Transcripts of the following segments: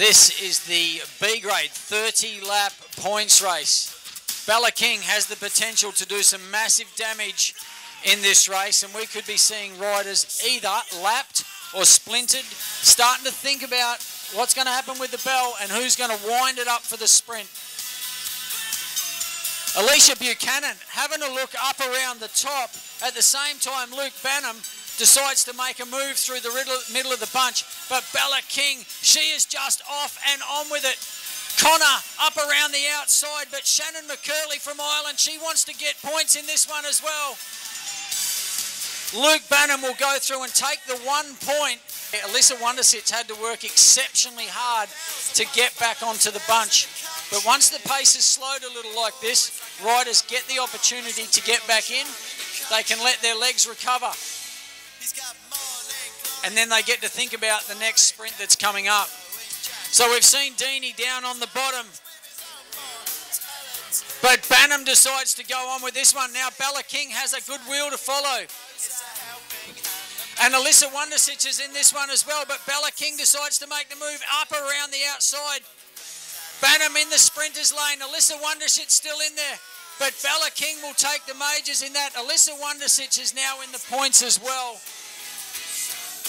This is the B grade 30-lap points race. Bella King has the potential to do some massive damage in this race, and we could be seeing riders either lapped or splintered, starting to think about what's going to happen with the bell and who's going to wind it up for the sprint. Alicia Buchanen having a look up around the top. At the same time, Luke Banham decides to make a move through the middle of the bunch, but Bella King, she is just off and on with it. Connor up around the outside, but Shannon McCurley from Ireland, she wants to get points in this one as well. Luke Banham will go through and take the 1 point. Elissa Wundersitz had to work exceptionally hard to get back onto the bunch. But once the pace is slowed a little like this, riders get the opportunity to get back in. They can let their legs recover. And then they get to think about the next sprint that's coming up. So we've seen Deaney down on the bottom. But Banham decides to go on with this one. Now Bella King has a good wheel to follow. And Elissa Wundersitz is in this one as well, but Bella King decides to make the move up around the outside. Banham in the sprinters lane. Elissa Wundersitz still in there, but Bella King will take the majors in that. Elissa Wundersitz is now in the points as well.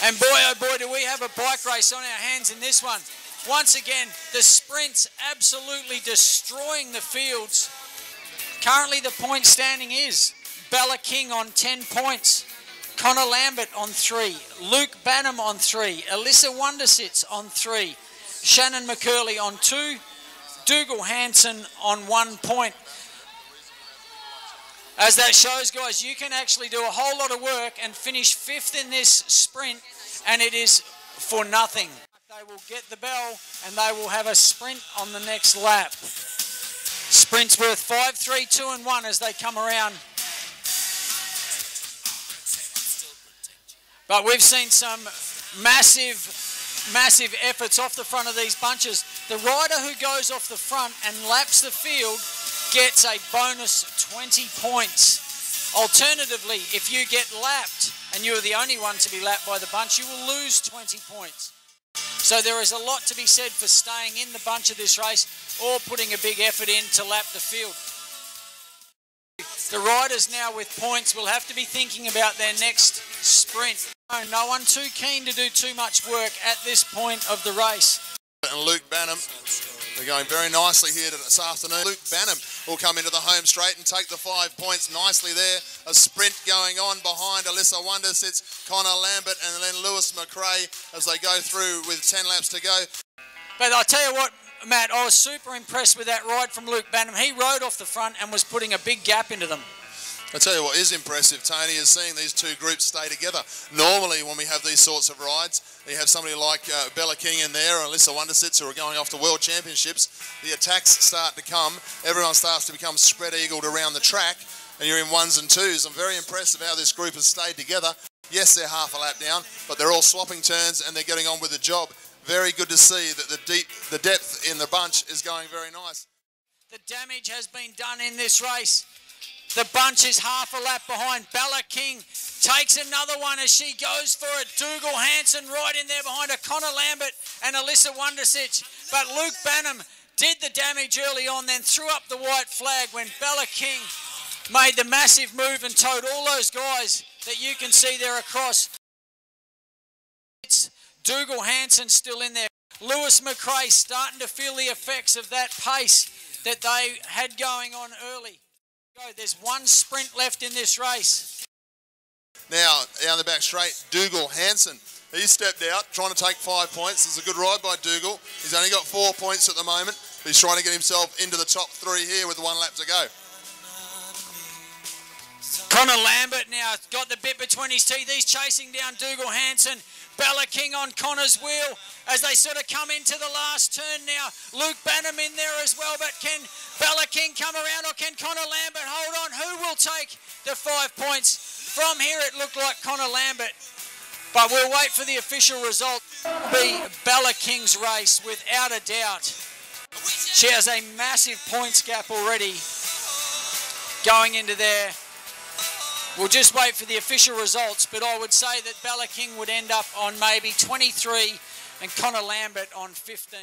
And boy, oh boy, do we have a bike race on our hands in this one. Once again, the sprints absolutely destroying the fields. Currently the point standing is Bella King on 10 points. Connor Lambert on 3, Luke Banham on 3, Elissa Wundersitz on 3, Shannon McCurley on 2, Dougal Hanson on 1 point. As that shows, guys, you can actually do a whole lot of work and finish 5th in this sprint, and it is for nothing. They will get the bell and they will have a sprint on the next lap. Sprints worth 5, 3, 2 and 1 as they come around. But we've seen some massive efforts off the front of these bunches. The rider who goes off the front and laps the field gets a bonus 20 points. Alternatively, if you get lapped and you're the only one to be lapped by the bunch, you will lose 20 points. So there is a lot to be said for staying in the bunch of this race or putting a big effort in to lap the field. The riders now with points will have to be thinking about their next sprint. No one too keen to do too much work at this point of the race. And Luke Banham, they're going very nicely here this afternoon. Luke Banham will come into the home straight and take the 5 points nicely there. A sprint going on behind Elissa Wundersitz, Connor Lambert and then Lewis McCrea as they go through with 10 laps to go. But I'll tell you what, Matt, I was super impressed with that ride from Luke Banham. He rode off the front and was putting a big gap into them. I tell you what is impressive, Tony, is seeing these two groups stay together. Normally, when we have these sorts of rides, you have somebody like Bella King in there or Elissa Wundersitz who are going off to World Championships. The attacks start to come. Everyone starts to become spread-eagled around the track, and you're in 1s and 2s. I'm very impressed with how this group has stayed together. Yes, they're half a lap down, but they're all swapping turns and they're getting on with the job. Very good to see that the depth in the bunch is going very nice. The damage has been done in this race. The bunch is half a lap behind. Bella King takes another one as she goes for it. Dougal Hanson right in there behind her. Connor Lambert and Elissa Wundersitz. But Luke Banham did the damage early on, then threw up the white flag when Bella King made the massive move and towed all those guys that you can see there across. It's Dougal Hanson still in there. Lewis McCrea starting to feel the effects of that pace that they had going on early. There's 1 sprint left in this race. Now, down the back straight, Dougal Hanson. He stepped out, trying to take 5 points. It's a good ride by Dougal. He's only got 4 points at the moment. But he's trying to get himself into the top 3 here with 1 lap to go. Connor Lambert now got the bit between his teeth. He's chasing down Dougal Hanson. Bella King on Connor's wheel as they sort of come into the last turn now. Luke Banham in there as well, but can Bella King come around or can Connor Lambert hold on? Who will take the 5 points? From here it looked like Connor Lambert, but we'll wait for the official result. Be Bella King's race without a doubt. She has a massive points gap already going into there. We'll just wait for the official results, but I would say that Bella King would end up on maybe 23 and Connor Lambert on 15.